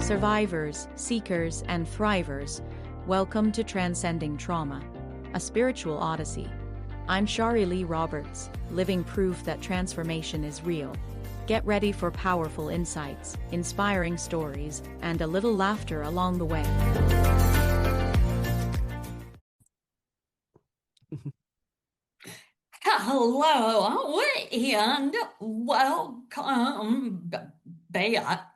Survivors, seekers, and thrivers, welcome to Transcending Trauma, a spiritual odyssey. I'm Shari Lee Roberts, living proof that transformation is real. Get ready for powerful insights, inspiring stories, and a little laughter along the way. Hello and welcome back.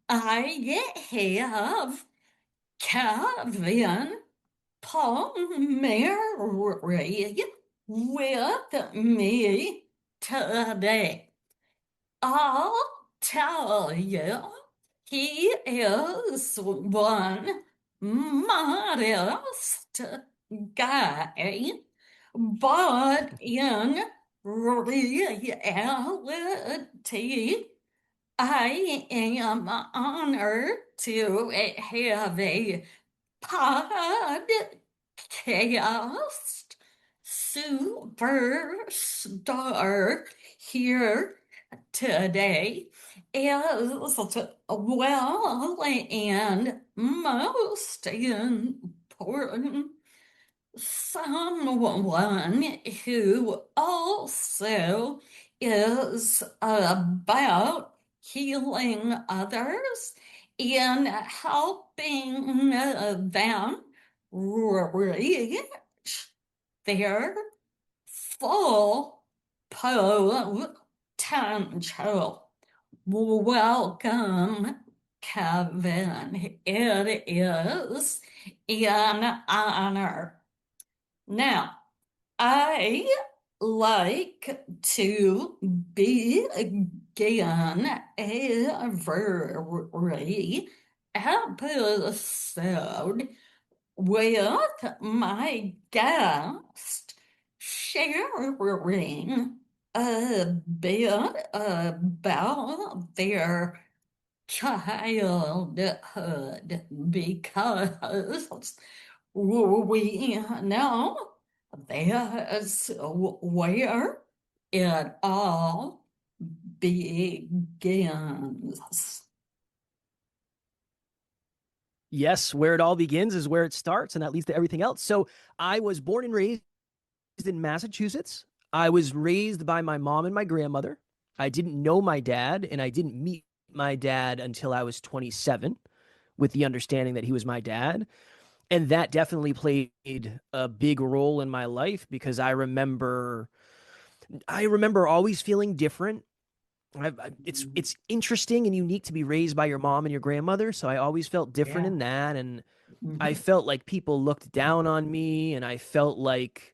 I have Kevin Palmieri with me today. I'll tell you, he is one modest guy, but in reality, I am honored to have a podcast superstar here today as well, and most important, someone who also is about healing others and helping them reach their full potential. Welcome, Kevin. It is an honor. Now, I like to begin every episode with my guest sharing a bit about their childhood because we know that's where it all begins. Yes, where it all begins is where it starts, and that leads to everything else. So I was born and raised in Massachusetts. I was raised by my mom and my grandmother. I didn't know my dad, and I didn't meet my dad until I was 27, with the understanding that he was my dad. And that definitely played a big role in my life because I remember always feeling different. It's interesting and unique to be raised by your mom and your grandmother, so I always felt different in that, and I felt like people looked down on me, and I felt like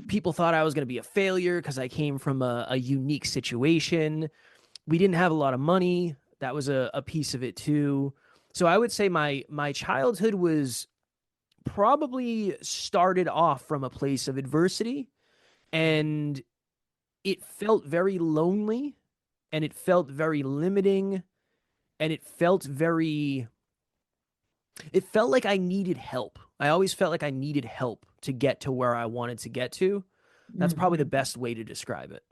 people thought I was going to be a failure because I came from a unique situation. We didn't have a lot of money. That was a piece of it too. So I would say my childhood was probably started off from a place of adversity, and it felt very lonely, and it felt very limiting, and it felt like I needed help. I always felt like I needed help to get to where I wanted to get to. That's probably the best way to describe it.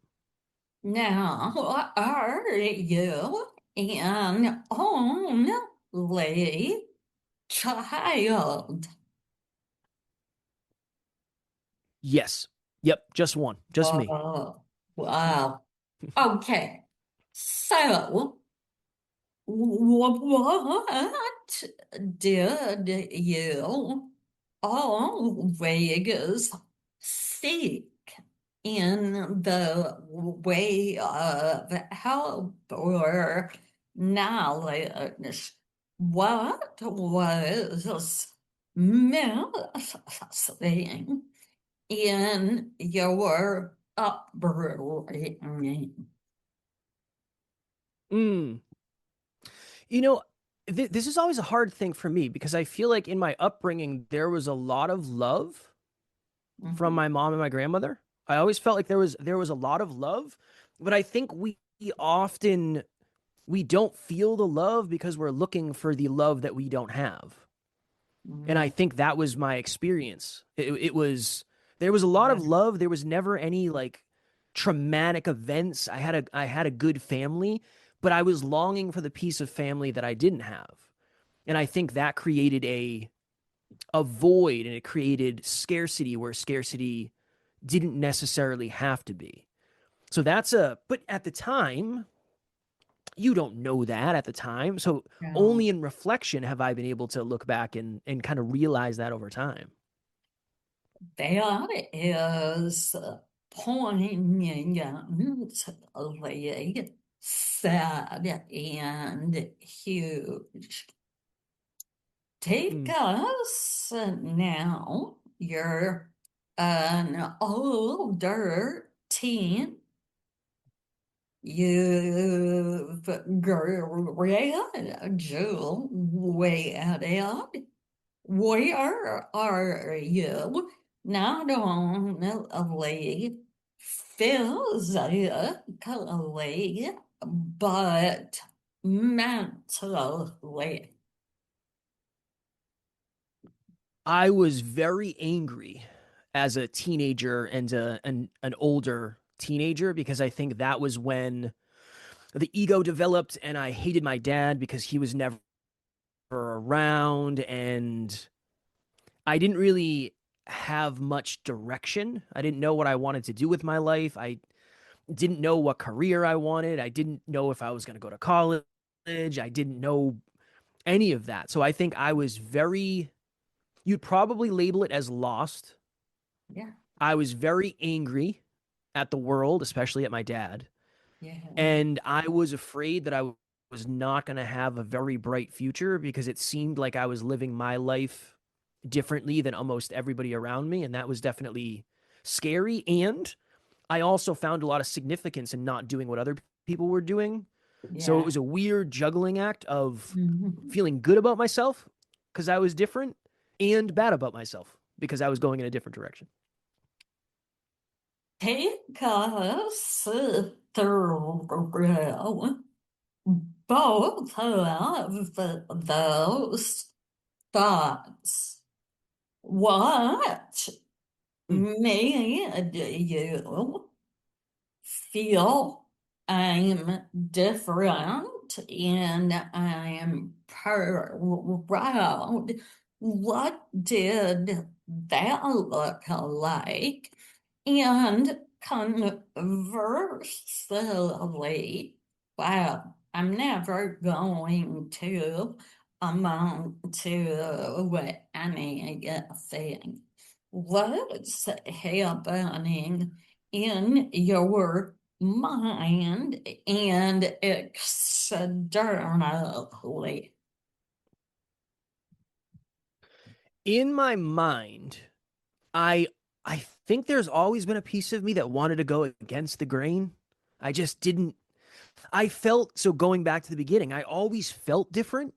Now, are you an only child? Yes. Yep, just one. Just me. Oh, wow. Okay. So, what did you always seek in the way of help or knowledge? What was missing in your upbringing? Mm. You know, this is always a hard thing for me because I feel like in my upbringing, there was a lot of love from Mhm. my mom and my grandmother. I always felt like there was a lot of love, but I think often we don't feel the love because we're looking for the love that we don't have. And I Mhm. think that was my experience. It was there was a lot of love. There was never any like traumatic events. I had a good family, but I was longing for the piece of family that I didn't have. And I think that created a void, and it created scarcity where scarcity didn't necessarily have to be. So but at the time, you don't know that at the time. So Yeah. only in reflection have I been able to look back and kind of realize that over time. That is poignantly sad and huge. Take Mm. us now. You're an older teen. You've graduated. Where are you? Not only physically, but mentally. I was very angry as a teenager and an older teenager because I think that was when the ego developed and I hated my dad because he was never around and I didn't really have much direction. I didn't know what I wanted to do with my life. I didn't know what career I wanted. I didn't know if I was going to go to college. I didn't know any of that. So I think I was you'd probably label it as lost. Yeah, I was very angry at the world, especially at my dad. yeah, And I was afraid that I was not going to have a very bright future because it seemed like I was living my life differently than almost everybody around me. And that was definitely scary. And I also found a lot of significance in not doing what other people were doing. So it yeah. was a weird juggling act of Mhm. feeling good about myself because I was different and bad about myself because I was going in a different direction. Take us through both of those thoughts. What Hmm. made you feel I'm different and I'm proud? What did that look like? And conversely, wow, I'm never going to amount to anything. What's happening in your mind and externally? In my mind, I I think there's always been a piece of me that wanted to go against the grain. I just didn't I felt so going back to the beginning, I always felt different.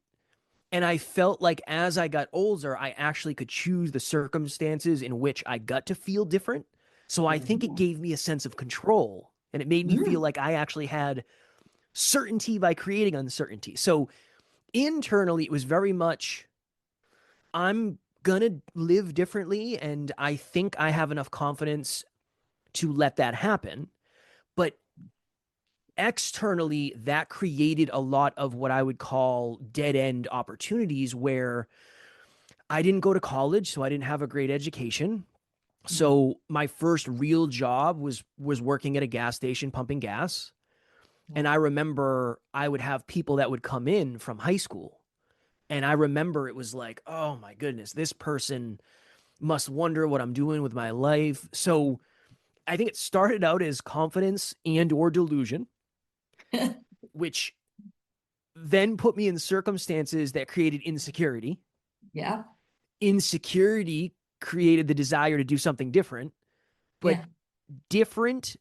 And I felt like as I got older, I actually could choose the circumstances in which I got to feel different. So I think it Mhm. gave me a sense of control and it made me feel Mm, like I actually had certainty by creating uncertainty. So internally, it was very much, I'm going to live differently. And I think I have enough confidence to let that happen. But externally, that created a lot of what I would call dead end opportunities where I didn't go to college, so I didn't have a great education. mm, So my first real job was working at a gas station pumping gas. And yeah. I remember I would have people that would come in from high school. And I remember it was like, oh my goodness, this person must wonder what I'm doing with my life. So I think it started out as confidence and or delusion, which then put me in circumstances that created insecurity. Yeah, Insecurity created the desire to do something different, but yeah. different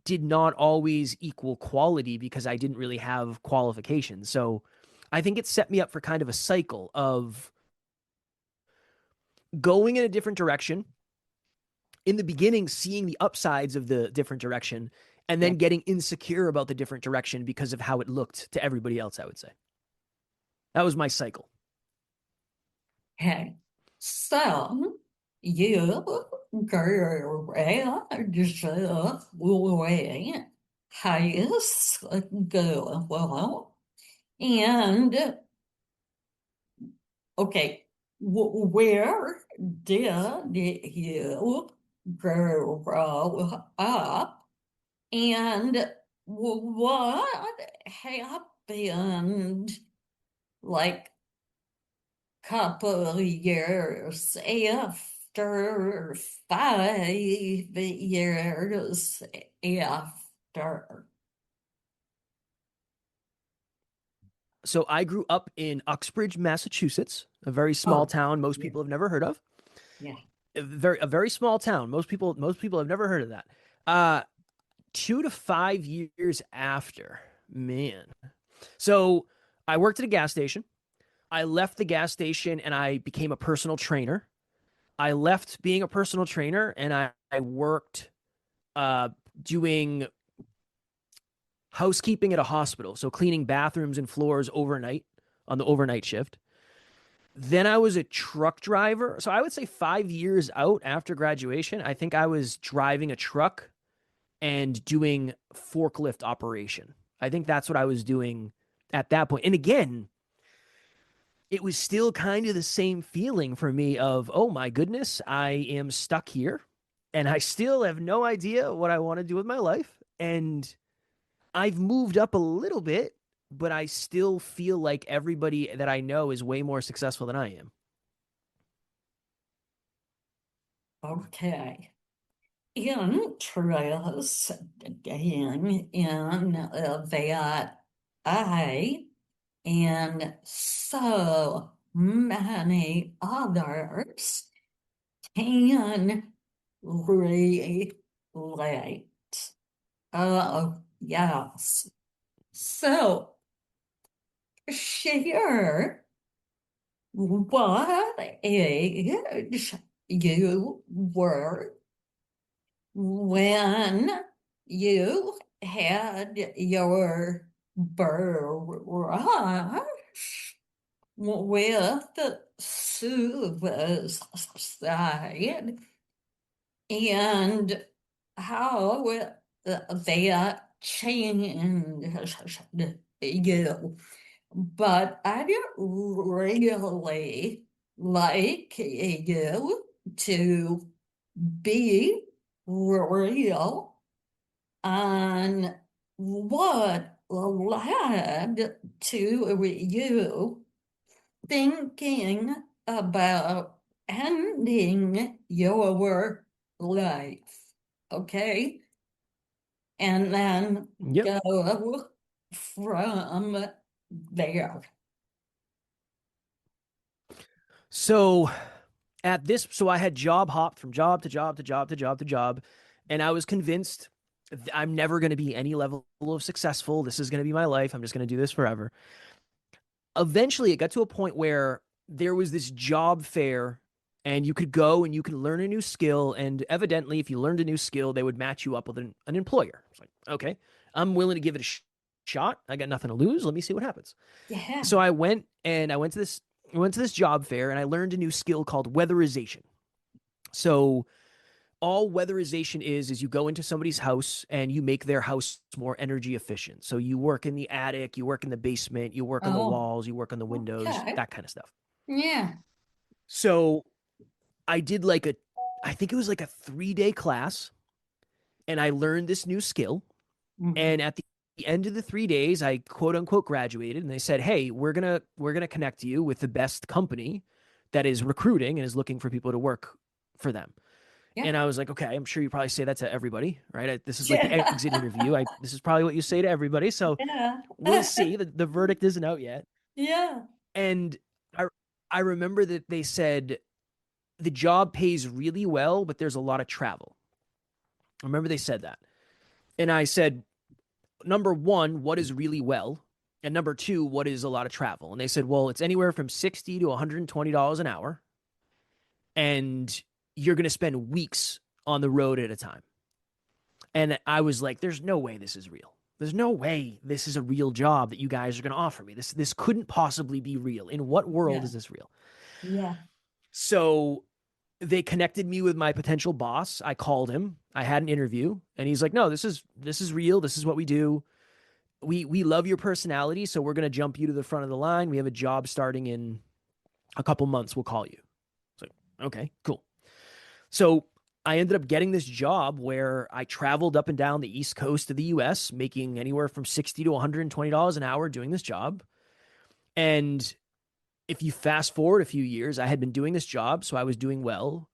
did not always equal quality because I didn't really have qualifications. So I think it set me up for kind of a cycle of going in a different direction, in the beginning, seeing the upsides of the different direction, and Yeah. then getting insecure about the different direction because of how it looked to everybody else, I would say. That was my cycle. Okay. So you graduate high school and Okay, where did you grow up? And what happened like couple of years after, 5 years after? So I grew up in Uxbridge, Massachusetts, a very small Oh, town most yeah, people have never heard of. yeah. A very small town. Most people have never heard of that. Uh 2 to 5 years after, man. So I worked at a gas station. I left the gas station and I became a personal trainer. I left being a personal trainer and I worked uh, doing housekeeping at a hospital. So cleaning bathrooms and floors overnight on the overnight shift. Then I was a truck driver. So I would say 5 years out after graduation, I think I was driving a truck and doing forklift operation. I think that's what I was doing at that point. And again, it was still kind of the same feeling for me of, oh my goodness, I am stuck here and I still have no idea what I want to do with my life. And I've moved up a little bit, but I still feel like everybody that I know is way more successful than I am. Okay. Interesting in that I and so many others can relate. Oh, yes. So, share what age you were when you had your brush with suicide and how that changed you. But I didn't really like you to be real on what led to you thinking about ending your life. Okay? And then Yep. go from there. So so I had job hopped from job to job to job to job to job. And I was convinced I'm never going to be any level of successful. This is going to be my life. I'm just going to do this forever. Eventually it got to a point where there was this job fair and you could go and you can learn a new skill. And evidently, if you learned a new skill, they would match you up with an employer. It's like, okay, I'm willing to give it a shot. I got nothing to lose. Let me see what happens. Yeah. So I went to this job fair and I learned a new skill called weatherization. So all weatherization is you go into somebody's house and you make their house more energy efficient. So you work in the attic, you work in the basement, you work on the Oh, walls, you work on the windows, okay. that kind of stuff. Yeah. So I did I think it was like a 3 day class and I learned this new skill. Mhm. And at the end of the 3 days, I quote unquote graduated and they said, hey, we're gonna connect you with the best company that is recruiting and is looking for people to work for them. Yeah. And I was like, okay, I'm sure you probably say that to everybody, right? This is like the Yeah. exit interview. This is probably what you say to everybody. So Yeah. we'll see. The verdict isn't out yet. Yeah. And I I remember that they said the job pays really well, but there's a lot of travel. I remember they said that. And I said, number one, what is really well? And number two, what is a lot of travel? And they said, well, it's anywhere from $60 to $120 an hour. And you're going to spend weeks on the road at a time. And I was like, there's no way this is real. There's no way this is a real job that you guys are going to offer me. This couldn't possibly be real. In what world Yeah. is this real? Yeah. So they connected me with my potential boss. I called him. I had an interview and he's like, "No, this is real. This is what we do. We love your personality, so we're going to jump you to the front of the line. We have a job starting in a couple months, we'll call you. It's like, okay, cool. So I ended up getting this job where I traveled up and down the East Coast of the US, making anywhere from $60 to $120 an hour doing this job. And if you fast forward a few years, I had been doing this job, so I was doing well.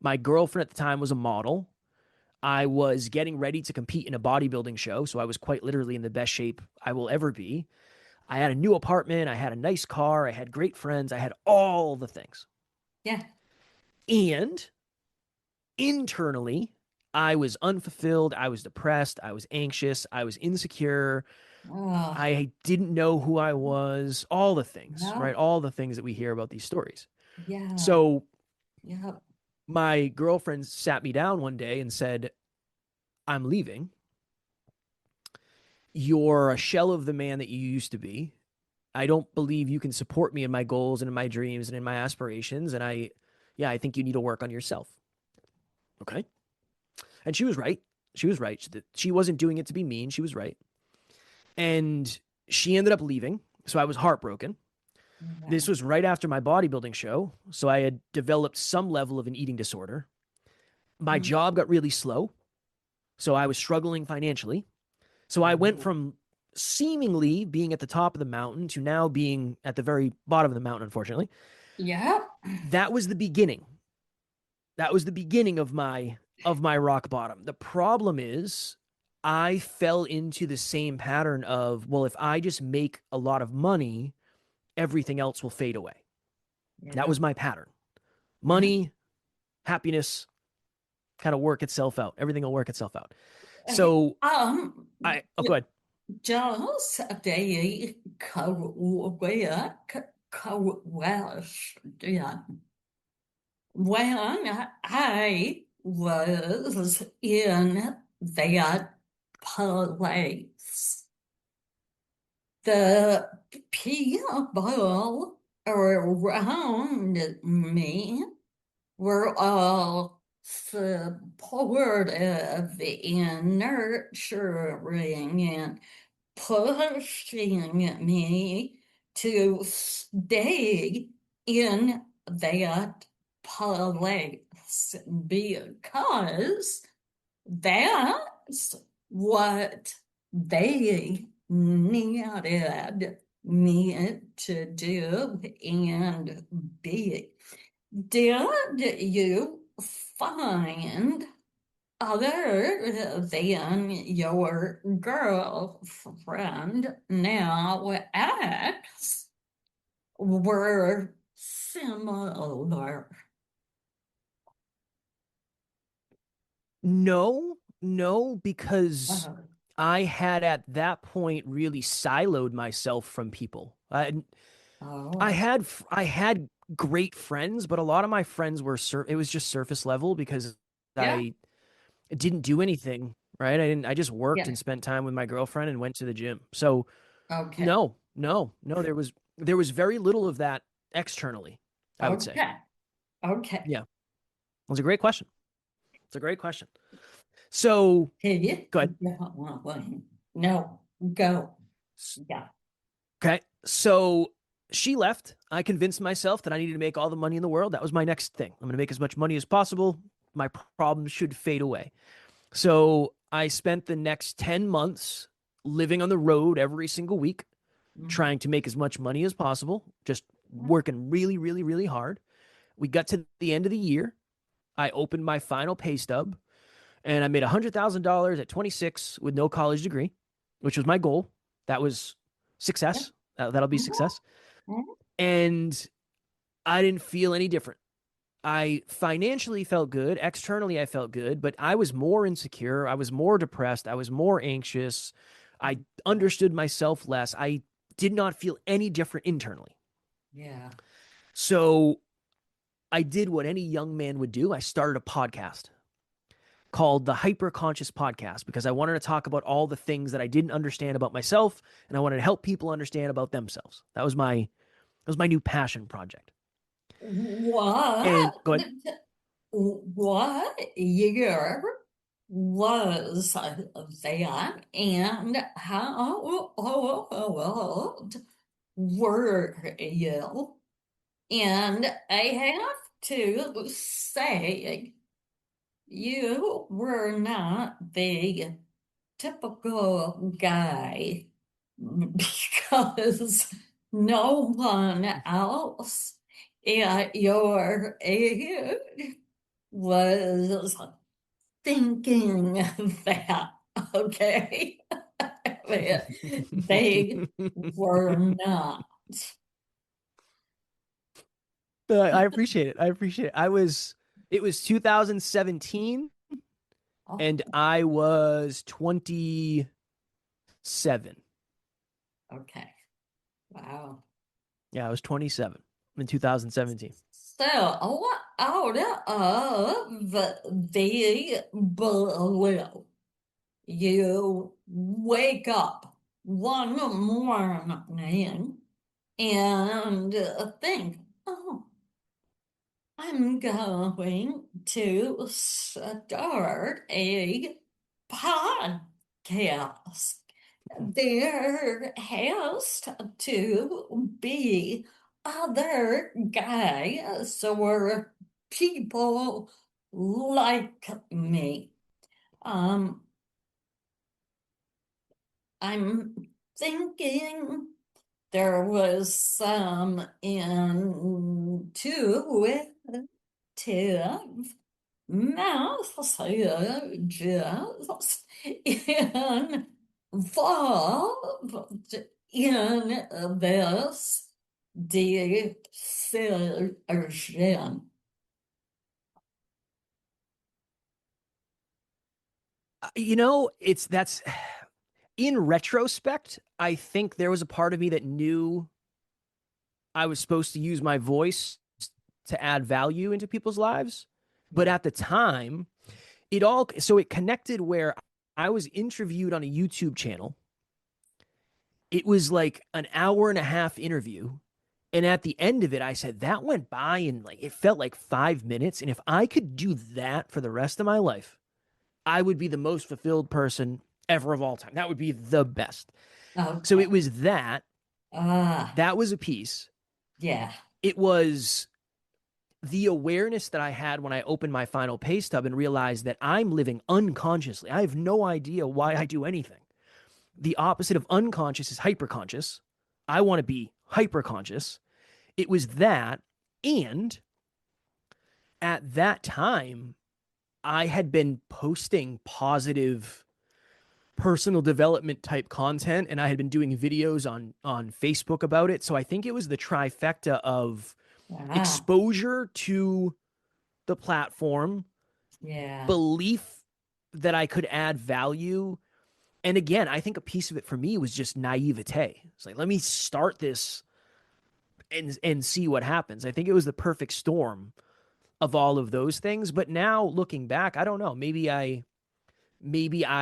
My girlfriend at the time was a model. I was getting ready to compete in a bodybuilding show, so I was quite literally in the best shape I will ever be. I had a new apartment, I had a nice car, I had great friends, I had all the things. Yeah. And internally, I was unfulfilled, I was depressed, I was anxious, I was insecure, Oh, I didn't know who I was, all the things, no. right? All the things that we hear about these stories. Yeah. So Yeah. my girlfriend sat me down one day and said, I'm leaving. You're a shell of the man that you used to be. I don't believe you can support me in my goals and in my dreams and in my aspirations. And I think you need to work on yourself. Okay. And she was right. She was right. She wasn't doing it to be mean. She was right. And she ended up leaving. So I was heartbroken. This was right after my bodybuilding show. So I had developed some level of an eating disorder. My job got really slow. So I was struggling financially. So I went from seemingly being at the top of the mountain to now being at the very bottom of the mountain, unfortunately. Yeah. That was the beginning. That was the beginning of my rock bottom. The problem is I fell into the same pattern of, well, if I just make a lot of money, everything else will fade away. That was my pattern. Money, happiness, kind of work itself out. Everything will work itself out. So go ahead. Just the question. When I was in that place, the people around me were all supportive and nurturing and pushing me to stay in that place because that's what they needed me to do and be. Did you find other than your girlfriend now ex were similar? No, because Oh, I had at that point really siloed myself from people. I oh, had I had great friends, but a lot of my friends were it was just surface level because yeah, I didn't do anything, right? I just worked yeah, and spent time with my girlfriend and went to the gym. So okay, no, there was very little of that externally, I would say. okay, okay. Yeah. It was a great question. It's a great question. So Hey, go ahead. no, go. Yeah. Okay. So she left. I convinced myself that I needed to make all the money in the world. That was my next thing. I'm going to make as much money as possible. My problems should fade away. So I spent the next 10 months living on the road every single week, trying to make as much money as possible, just working really, really, really hard. We got to the end of the year. I opened my final pay stub and I made $100,000 at 26 with no college degree, which was my goal. That was success. That'll be success. And I didn't feel any different. I financially felt good. Externally, I felt good, but I was more insecure. I was more depressed. I was more anxious. I understood myself less. I did not feel any different internally. Yeah. So I did what any young man would do. I started a podcast called the Hyper Conscious Podcast because I wanted to talk about all the things that I didn't understand about myself and I wanted to help people understand about themselves. That was my new passion project. And What? go ahead. What year was that, and how old were you? And I have to say, you were not the typical guy because no one else at your age was thinking that, okay? They were not. I appreciate it. I appreciate it. It was 2017 Oh, and I was 27. okay. Wow. Yeah, I was 27 in 2017. So, out of the blue, you wake up one morning and think, oh, I'm going to start a podcast. There has to be other guys or people like me. Um, I'm thinking there was some intuitive messages involved in this decision. That's in retrospect, I think there was a part of me that knew I was supposed to use my voice to add value into people's lives. But Yeah. at the time, it connected where I was interviewed on a YouTube channel. It was like an hour and a half interview. And at the end of it, I said, that went by and like it felt like 5 minutes. And if I could do that for the rest of my life, I would be the most fulfilled person ever of all time. That would be the best. So Okay. it was that. Ah, That was a piece. yeah. It was the awareness that I had when I opened my final pay stub and realized that I'm living unconsciously. I have no idea why I do anything. The opposite of unconscious is hyperconscious. I want to be hyperconscious. It was that. And at that time, I had been posting positive personal development type content and I had been doing videos on Facebook about it. So I think it was the trifecta of Ah, exposure to the platform, yeah. belief that I could add value. And again, I think a piece of it for me was just naivete. It's like, let me start this and see what happens. I think it was the perfect storm of all of those things. But now looking back, I don't know. Maybe I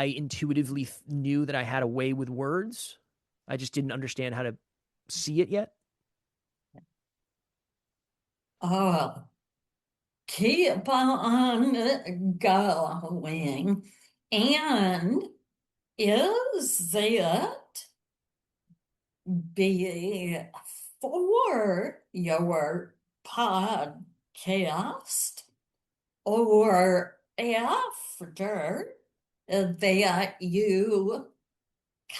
intuitively knew that I had a way with words. I just didn't understand how to see it yet. Oh, keep on going. And is it before your podcast or after that you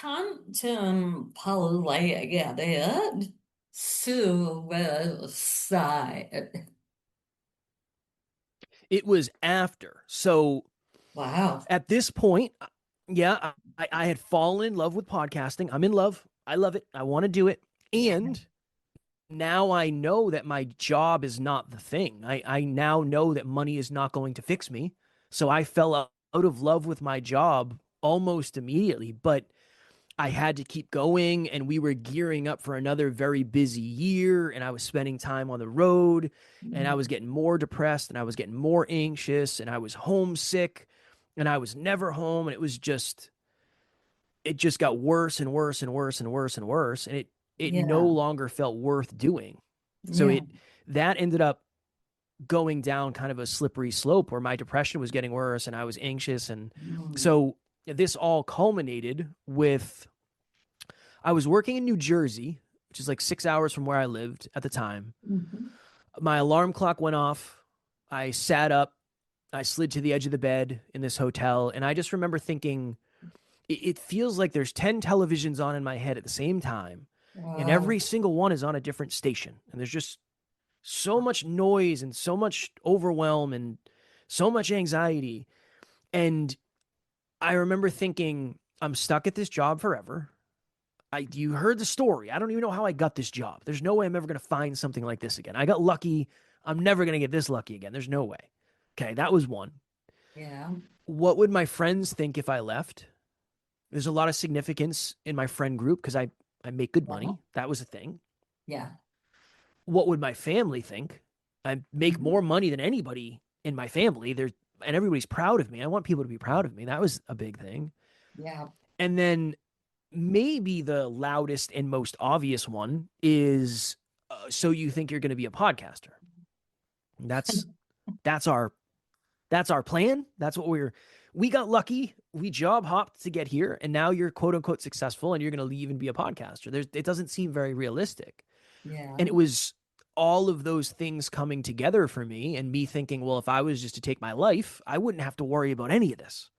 contemplated suicide? It was after. So Wow. at this point, yeah, I had fallen in love with podcasting. I'm in love. I love it. I want to do it. Yeah. And now I know that my job is not the thing. I now know that money is not going to fix me. So I fell out of love with my job almost immediately, but I had to keep going and we were gearing up for another very busy year and I was spending time on the road and I was getting more depressed and I was getting more anxious and I was homesick and I was never home and it just got worse and worse and worse and worse and worse and it no Yeah. longer felt worth doing. So Yeah. that ended up going down kind of a slippery slope where my depression was getting worse and I was anxious and Mm. so this all culminated with I was working in New Jersey which is like 6 hours from where I lived at the time. Mhm. My alarm clock went off. I sat up. I slid to the edge of the bed in this hotel. And I just remember thinking, it feels like there's 10 televisions on in my head at the same time. And Wow. every single one is on a different station. And there's just so much noise and so much overwhelm and so much anxiety. And I remember thinking, I'm stuck at this job forever. You heard the story. I don't even know how I got this job. There's no way I'm ever going to find something like this again. I got lucky. I'm never going to get this lucky again. There's no way. Okay, that was one. Yeah. What would my friends think if I left? There's a lot of significance in my friend group because I make good Yeah. money. That was a thing. Yeah. What would my family think? I make Mhm. more money than anybody in my family. And everybody's proud of me. I want people to be proud of me. That was a big thing. Yeah. And then maybe the loudest and most obvious one is so you think you're going to be a podcaster. That's that's our that's our plan. That's what we got lucky. We job hopped to get here and now you're quote unquote successful and you're going to leave and be a podcaster. It doesn't seem very realistic. Yeah. And it was all of those things coming together for me and me thinking, well, if I was just to take my life, I wouldn't have to worry about any of this.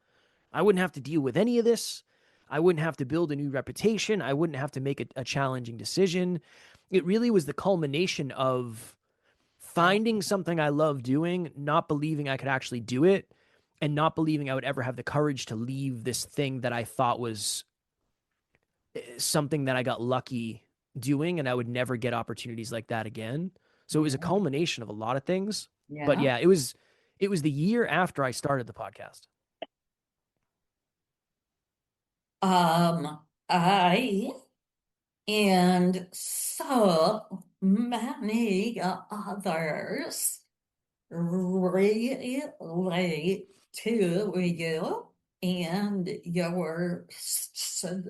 I wouldn't have to deal with any of this. I wouldn't have to build a new reputation. I wouldn't have to make a challenging decision. It really was the culmination of Yeah. finding something I love doing, not believing I could actually do it, and not believing I would ever have the courage to leave this thing that I thought was something that I got lucky doing and I would never get opportunities like that again. So it was a Yeah. culmination of a lot of things. But Yeah. yeah, it was the year after I started the podcast. I and so many others relate to you and your story.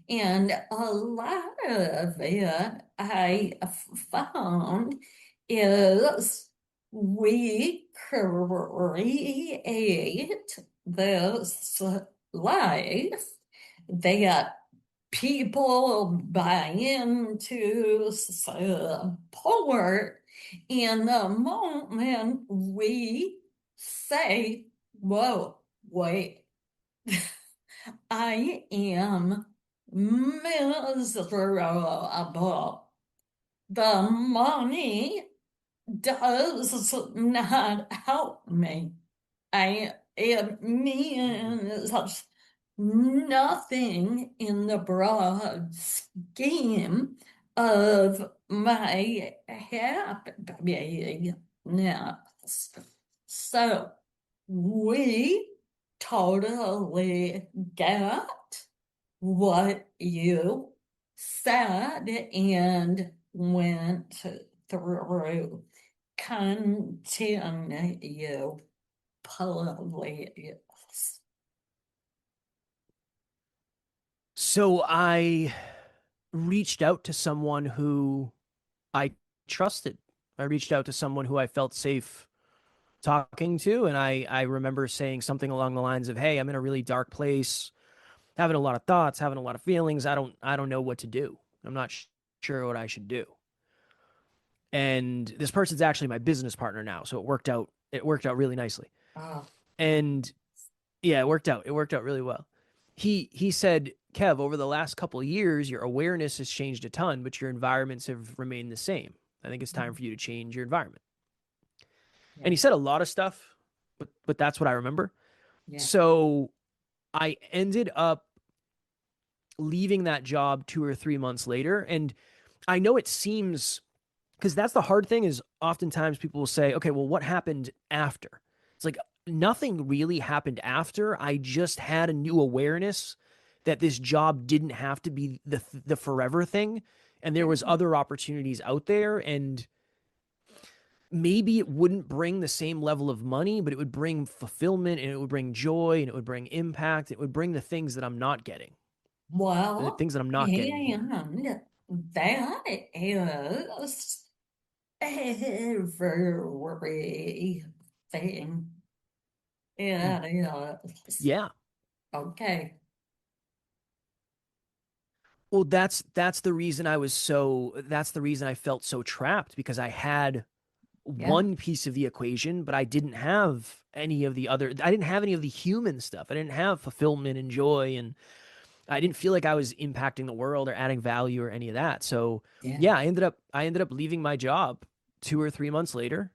And a lot of it I found is we create this life that people buy into, support, in the moment we say, whoa, wait, I am miserable. The money does not help me. It means nothing in the broad scheme of my happiness. So we totally get what you said and went through. Continue, please. So I reached out to someone who I trusted. I reached out to someone who I felt safe talking to. And I remember saying something along the lines of, hey, I'm in a really dark place, having a lot of thoughts, having a lot of feelings. I don't know what to do. I'm not sure what I should do. And this person's actually my business partner now. So it worked out really nicely. Oh, And yeah, it worked out really well. He said, Kev, over the last couple of years, your awareness has changed a ton, but your environments have remained the same. I think it's time for you to change your environment. yeah, And he said a lot of stuff, but that's what I remember. yeah. So I ended up leaving that job 2 or 3 months later. And I know it seems, because that's the hard thing, is oftentimes people will say, okay, well, what happened after? It's like nothing really happened after. I just had a new awareness that this job didn't have to be the forever thing. And there was other opportunities out there. And maybe it wouldn't bring the same level of money, but it would bring fulfillment and it would bring joy and it would bring impact. It would bring the things that I'm not getting, the Well, things that I'm not getting here. and that is everything. Mm. It is. Yeah. Okay. Well, that's the reason that's the reason I felt so trapped, because I had Yeah. one piece of the equation, but I didn't have any of the other. I didn't have any of the human stuff. I didn't have fulfillment and joy, and I didn't feel like I was impacting the world or adding value or any of that. So Yeah. yeah, I ended up leaving my job 2 or 3 months later,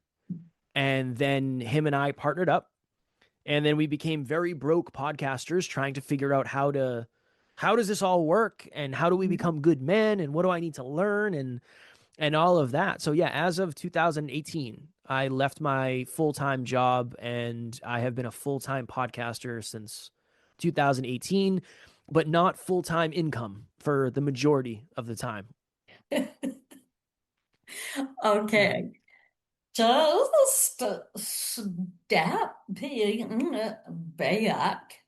and then him and I partnered up, and then we became very broke podcasters trying to figure out how does this all work, and how do we become good men, and what do I need to learn, and all of that. So yeah, as of 2018, I left my full-time job, and I have been a full-time podcaster since 2018, but not full-time income for the majority of the time. Okay. Just stepping back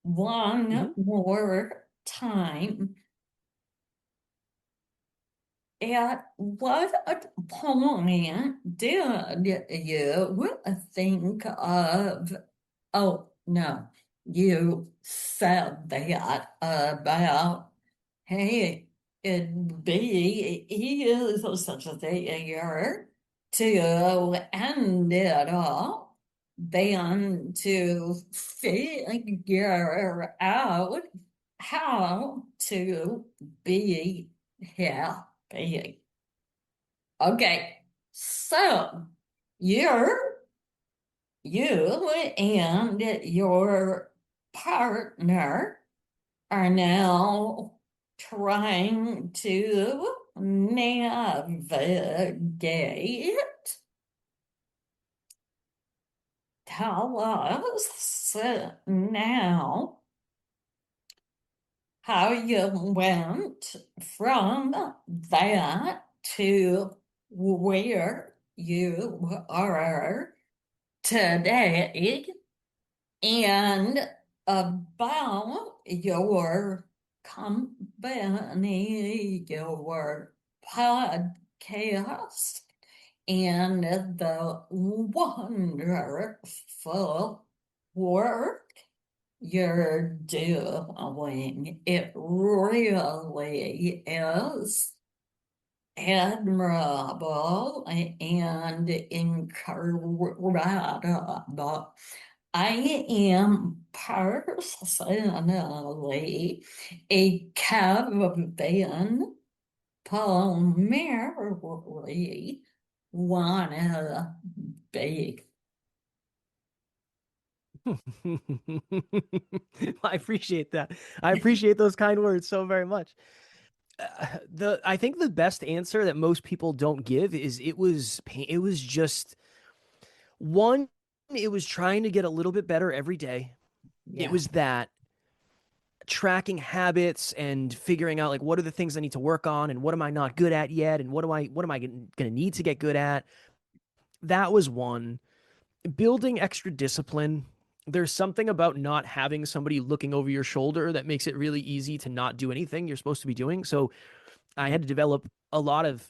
one more time. At what point did you think of, oh no, you said that about, hey, it'd be easier to end it all than to figure out how to be happy. Okay, so you're you and your partner are now trying to navigate. Tell us now how you went from that to where you are today, and about your company, your podcast, and the wonderful work you're doing. It really is admirable and incredible. I am personally a Kevin Palmieri wannabe. I appreciate that. I appreciate those kind words so very much. I think the best answer that most people don't give is it was just one, it was trying to get a little bit better every day. It Yeah. was that tracking habits and figuring out like what are the things I need to work on, and what am I not good at yet, and what am I going to need to get good at. That was one. Building extra discipline. There's something about not having somebody looking over your shoulder that makes it really easy to not do anything you're supposed to be doing. So I had to develop a lot of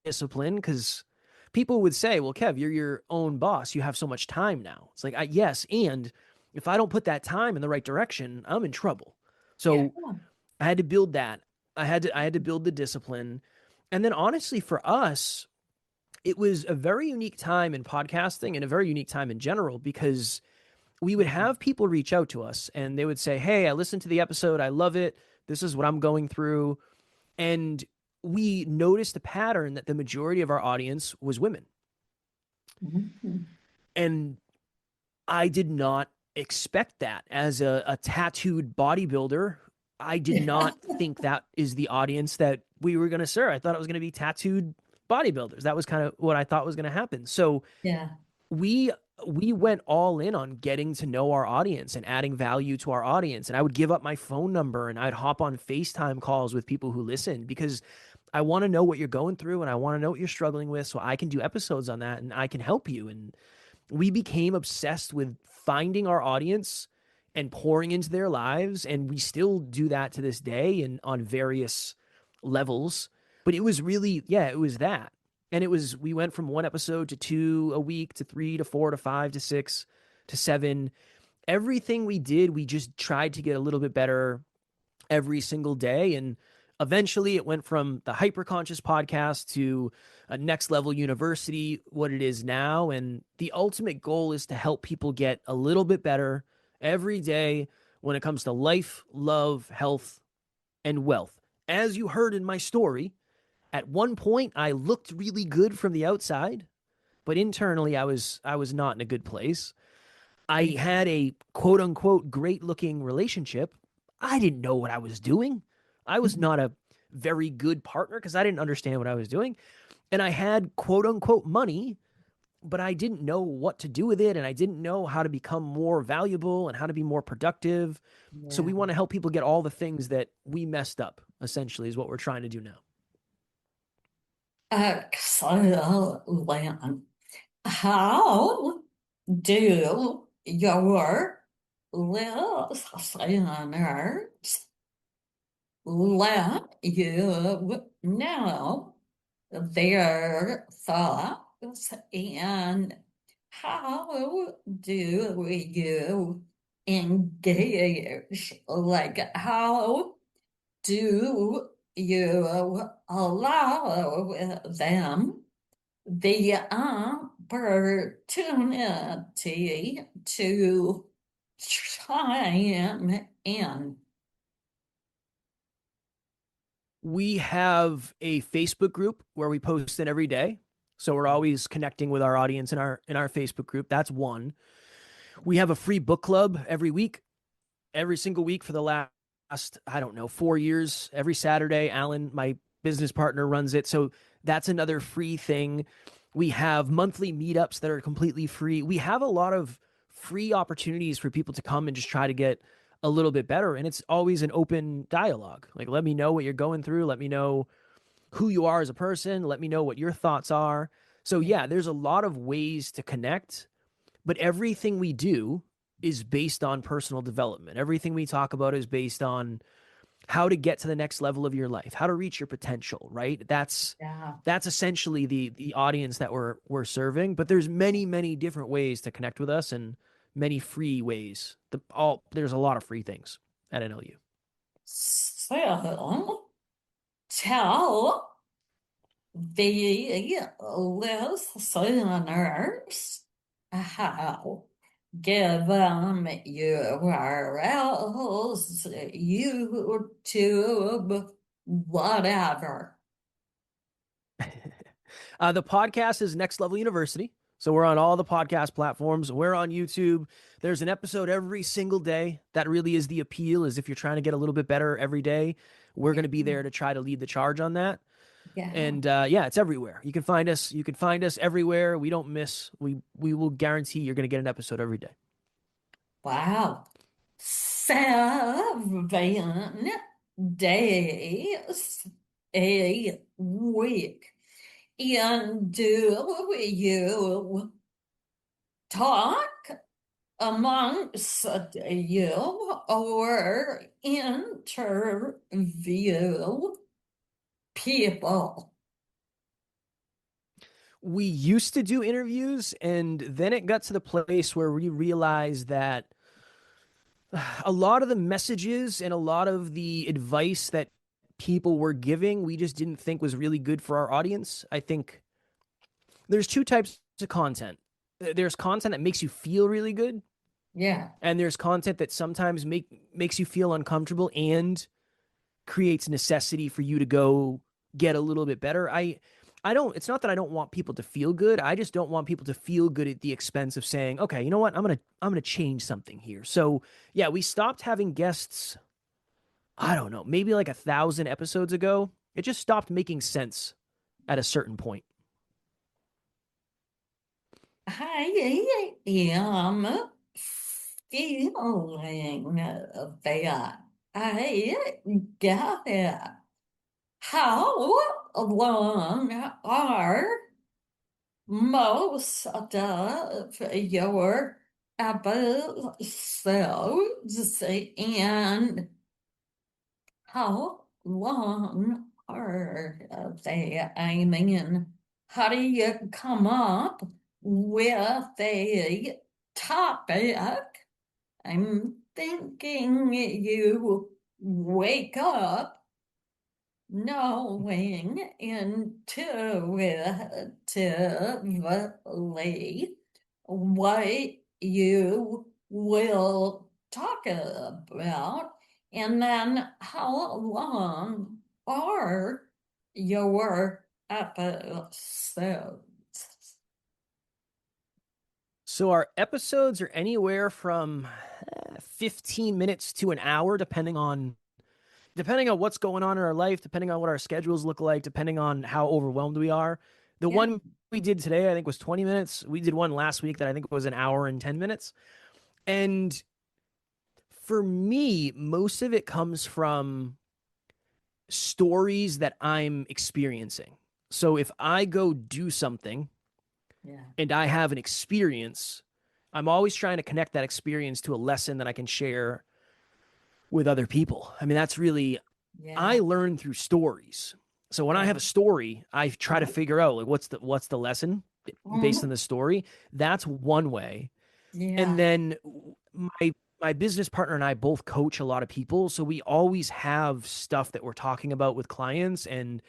discipline, because people would say, well, Kev, you're your own boss. You have so much time now. It's like, yes. And if I don't put that time in the right direction, I'm in trouble. Yeah. So I had to build that. I had to build the discipline. And then honestly, for us, it was a very unique time in podcasting and a very unique time in general, because we would have people reach out to us and they would say, hey, I listened to the episode. I love it. This is what I'm going through. And we noticed a pattern that the majority of our audience was women. Mhm. And I did not expect that. As a tattooed bodybuilder, I did not think that is the audience that we were going to serve. I thought it was going to be tattooed bodybuilders. That was kind of what I thought was going to happen. So Yeah. we went all in on getting to know our audience and adding value to our audience. And I would give up my phone number and I'd hop on FaceTime calls with people who listen, because I want to know what you're going through and I want to know what you're struggling with, so I can do episodes on that and I can help you. And we became obsessed with finding our audience and pouring into their lives. And we still do that to this day and on various levels. But it was really, yeah, it was that. And it was, we went from one episode to 2 a week to 3 to 4 to 5 to 6 to 7. Everything we did, we just tried to get a little bit better every single day. And Eventually, it went from the Hyperconscious podcast to a Next Level University, what it is now. And the ultimate goal is to help people get a little bit better every day when it comes to life, love, health, and wealth. As you heard in my story, at one point I looked really good from the outside, but internally I was not in a good place. I had a quote unquote great looking relationship. I didn't know what I was doing. I was not a very good partner because I didn't understand what I was doing. And I had quote unquote money, but I didn't know what to do with it. And I didn't know how to become more valuable and how to be more productive. So we want to help people get all the things that we messed up, essentially, is what we're trying to do now. Excellent. How do your listeners let you know their thoughts, and how do you engage? Like, how do you allow them the opportunity to chime in? We have a Facebook group where we post it every day. So we're always connecting with our audience in our Facebook group. That's one. We have a free book club every single week for the last, I don't know, 4 years. Every Saturday, Alan, my business partner, runs it. So that's another free thing. We have monthly meetups that are completely free. We have a lot of free opportunities for people to come and just try to get a little bit better. And it's always an open dialogue. Like, let me know what you're going through. Let me know who you are as a person. Let me know what your thoughts are. So, yeah, there's a lot of ways to connect, but everything we do is based on personal development. Everything we talk about is based on how to get to the next level of your life, how to reach your potential, right? That's essentially the audience that we're serving. But there's many different ways to connect with us, and many free ways. There's a lot of free things at NLU. So tell the listeners how. Give them URLs, YouTube, whatever. The podcast is Next Level University. So we're on all the podcast platforms. We're on YouTube. There's an episode every single day. That really is the appeal, is if you're trying to get a little bit better every day, we're going to be there to try to lead the charge on that. Yeah. And it's everywhere. You can find us. You can find us everywhere. We don't miss. We will guarantee you're going to get an episode every day. Wow. 7 days a week. And do you talk amongst you or interview people? We used to do interviews, and then it got to the place where we realized that a lot of the messages and a lot of the advice that people were giving, we just didn't think was really good for our audience. I think there's two types of content. There's content that makes you feel really good. Yeah. And there's content that sometimes makes you feel uncomfortable and creates necessity for you to go get a little bit better. It's not that I don't want people to feel good. I just don't want people to feel good at the expense of saying, okay, you know what? I'm going to change something here. So yeah, we stopped having guests. I don't know, maybe like 1,000 episodes ago. It just stopped making sense at a certain point. I am feeling that. I get it. How long are most of your episodes, and how long are they? I mean, how do you come up with a topic? I'm thinking you wake up knowing intuitively what you will talk about, and then how long are your episodes? So our episodes are anywhere from 15 minutes to an hour, depending on what's going on in our life, depending on what our schedules look like, depending on how overwhelmed we are. The Yeah. one we did today, I think, was 20 minutes. We did one last week that I think was an hour and 10 minutes. And for me, most of it comes from stories that I'm experiencing. So if I go do something and I have an experience, I'm always trying to connect that experience to a lesson that I can share with other people. I mean, that's really, I learn through stories. So when I have a story, I try to figure out like what's the lesson based on the story. That's one way. And then my business partner and I both coach a lot of people, so we always have stuff that we're talking about with clients, and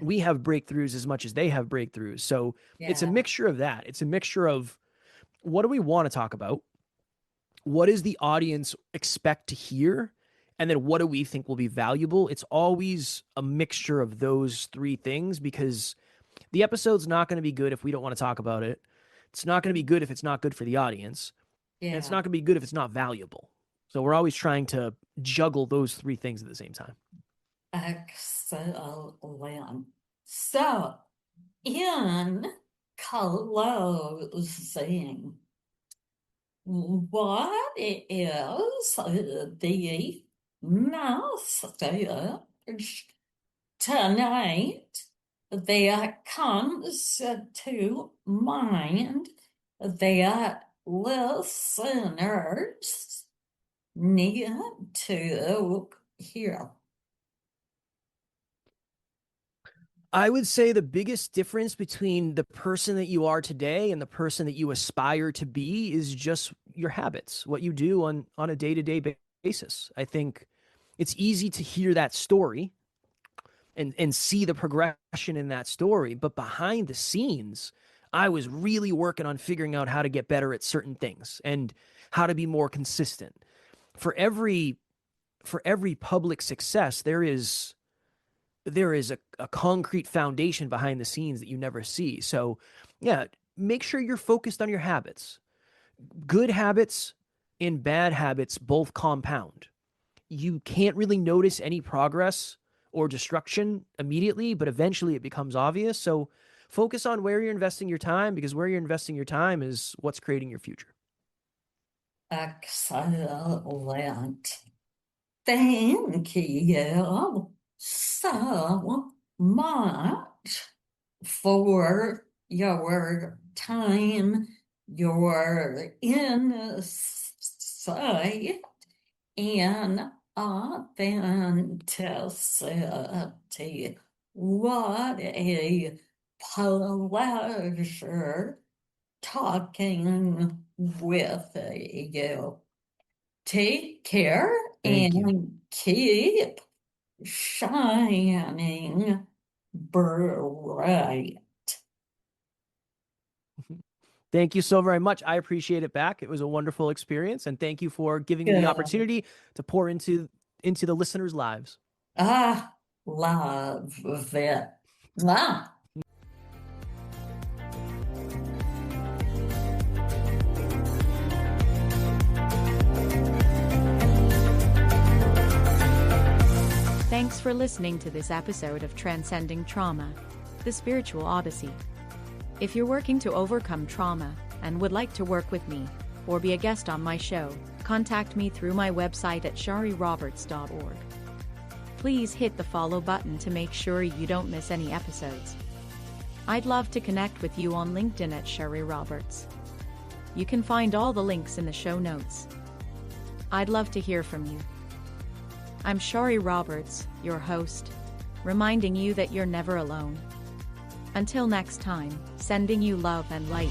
we have breakthroughs as much as they have breakthroughs. So it's a mixture of that. It's a mixture of what do we want to talk about? What does the audience expect to hear? And then what do we think will be valuable? It's always a mixture of those three things, because the episode's not going to be good if we don't want to talk about it. It's not going to be good if it's not good for the audience. And it's not going to be good if it's not valuable. So we're always trying to juggle those three things at the same time. Excellent. So, in closing, what is the message tonight that comes to mind that listeners need to hear? I would say the biggest difference between the person that you are today and the person that you aspire to be is just your habits, what you do on a day-to-day basis. I think it's easy to hear that story and see the progression in that story, but behind the scenes, I was really working on figuring out how to get better at certain things and how to be more consistent. For every public success, there is a concrete foundation behind the scenes that you never see. So yeah, make sure you're focused on your habits. Good habits and bad habits both compound. You can't really notice any progress or destruction immediately, but eventually it becomes obvious. So focus on where you're investing your time, because where you're investing your time is what's creating your future. Excellent. Thank you so much for your time, your insight, and authenticity. What a pleasure talking with you. Take care and keep shining bright. Thank you so very much. I appreciate it back. It was a wonderful experience, and thank you for giving me the opportunity to pour into the listeners' lives. Love it. Wow. Thanks for listening to this episode of Transcending Trauma, the Spiritual Odyssey. If you're working to overcome trauma and would like to work with me or be a guest on my show, contact me through my website at shariroberts.org. Please hit the follow button to make sure you don't miss any episodes. I'd love to connect with you on LinkedIn at Shari Roberts. You can find all the links in the show notes. I'd love to hear from you. I'm Shari Roberts, your host, reminding you that you're never alone. Until next time, sending you love and light.